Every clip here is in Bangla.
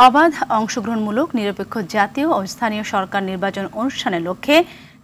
অবাধ অংশগ্রহণমূলক নিরপেক্ষ জাতীয় ও স্থানীয় সরকার নির্বাচন অনুষ্ঠানের লক্ষ্যে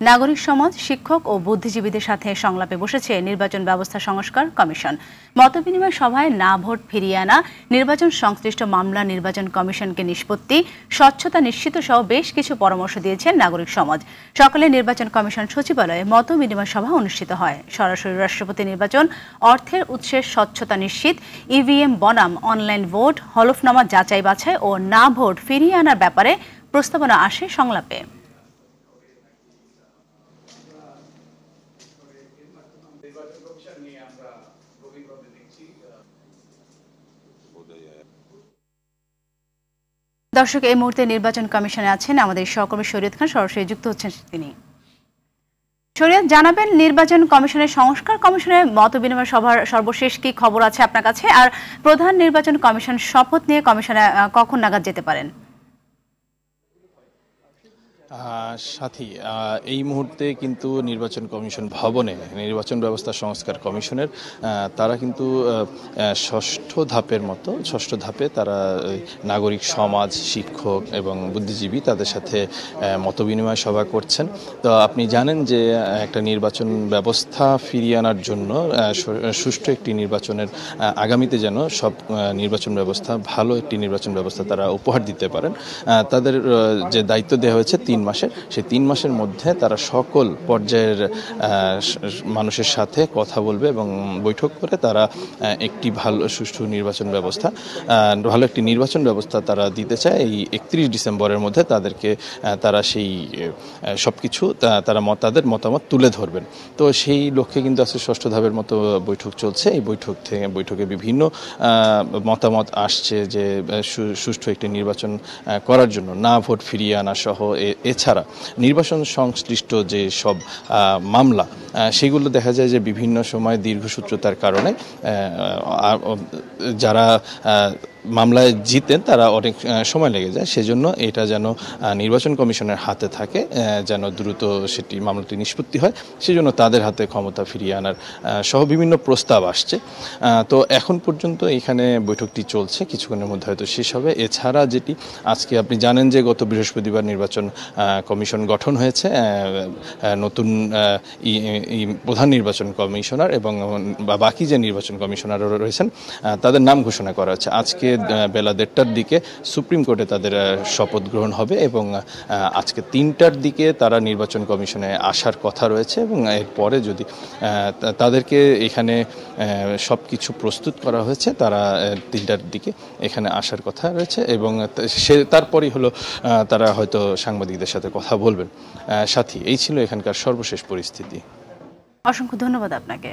নাগরিক সমাজ, শিক্ষক ও বুদ্ধিজীবীদের সাথে সংলাপে বসেছে নির্বাচন ব্যবস্থা সংস্কার কমিশন। মতবিনিময় সভায় না ভোট ফিরিয়ে আনা, নির্বাচন সংশ্লিষ্ট মামলা নির্বাচন কমিশনকে নিষ্পত্তি, স্বচ্ছতা নিশ্চিত সহ বেশ কিছু পরামর্শ দিয়েছেন নাগরিক সমাজ। সকালে নির্বাচন কমিশন সচিবালয়ে মতবিনিময় সভা অনুষ্ঠিত হয়। সরাসরি রাষ্ট্রপতি নির্বাচন, অর্থের উৎসের স্বচ্ছতা নিশ্চিত, ইভিএম বনাম অনলাইন ভোট, হলফনামা যাচাই বাছাই ও না ভোট ফিরিয়ে আনার ব্যাপারে প্রস্তাবনা আসে সংলাপে। দর্শক, এই মুহূর্তে নির্বাচন কমিশনে আছেন আমাদের সহকর্মী শরীয়ত খান, সরাসরি যুক্ত হচ্ছেন তিনি। শরীয়ত, জানাবেন নির্বাচন কমিশনের সংস্কার কমিশনের মতবিনিময় সভার সর্বশেষ কি খবর আছে আপনার কাছে, আর প্রধান নির্বাচন কমিশন শপথ নিয়ে কমিশনে কখন নাগাদ যেতে পারেন? সাথী, এই মুহূর্তে কিন্তু নির্বাচন কমিশন ভবনে নির্বাচন ব্যবস্থা সংস্কার কমিশনের তারা কিন্তু ষষ্ঠ ধাপে তারা নাগরিক সমাজ, শিক্ষক এবং বুদ্ধিজীবী তাদের সাথে মতবিনিময় সভা করছেন। তো আপনি জানেন যে একটা নির্বাচন ব্যবস্থা ফিরিয়ে আনার জন্য সুষ্ঠু একটি নির্বাচনের আগামীতে যেন সব নির্বাচন ব্যবস্থা ভালো একটি নির্বাচন ব্যবস্থা তারা উপহার দিতে পারেন, তাদের যে দায়িত্ব দেওয়া হয়েছে 3 মাসের, সেই 3 মাসের মধ্যে তারা সকল পর্যায়ের মানুষের সাথে কথা বলবে এবং বৈঠক করে তারা একটি ভালো সুষ্ঠু নির্বাচন ব্যবস্থা, ভালো একটি নির্বাচন ব্যবস্থা তারা দিতে চায়। এই 31 ডিসেম্বরের মধ্যে তাদেরকে তারা সেই সব কিছু তারা তাদের মতামত তুলে ধরবেন। তো সেই লক্ষ্যে কিন্তু আজকে ষষ্ঠ ধাপের মতো বৈঠক চলছে। এই বৈঠকে বিভিন্ন মতামত আসছে যে সুষ্ঠু একটি নির্বাচন করার জন্য না ভোট ফিরিয়ে আনা সহ এছাড়া নির্বাচন সংশ্লিষ্ট যে সব মামলা, সেগুলো দেখা যায় যে বিভিন্ন সময় দীর্ঘসূত্রতার কারণে যারা মামলায় জিতেন তারা অনেক সময় লেগে যায়। সেজন্য এটা যেন নির্বাচন কমিশনের হাতে থাকে, যেন দ্রুত সেটি মামলাটি নিষ্পত্তি হয়, সেজন্য তাদের হাতে ক্ষমতা ফিরিয়ে আনার সহ বিভিন্ন প্রস্তাব আসছে। তো এখন পর্যন্ত এখানে বৈঠকটি চলছে, কিছুক্ষণের মধ্যে হয়তো শেষ হবে। এছাড়া যেটি আজকে আপনি জানেন যে গত বৃহস্পতিবার নির্বাচন কমিশন গঠন হয়েছে, নতুন প্রধান নির্বাচন কমিশনার এবং বাকি যে নির্বাচন কমিশনারও রয়েছেন তাদের নাম ঘোষণা করা হচ্ছে। আজকে বেলা 1:30টার দিকে সুপ্রিম কোর্টে তাদের শপথ গ্রহণ হবে এবং আজকে 3টার দিকে তারা নির্বাচন কমিশনে আসার কথা রয়েছে এবং এরপরে যদি তাদেরকে এখানে সব কিছু প্রস্তুত করা হয়েছে, তারা 3টার দিকে এখানে আসার কথা রয়েছে এবং তারপরেই হলো তারা হয়তো সাংবাদিকদের সাথে কথা বলবেন। সাথী, এই ছিল এখানকার সর্বশেষ পরিস্থিতি। অসংখ্য ধন্যবাদ আপনাকে।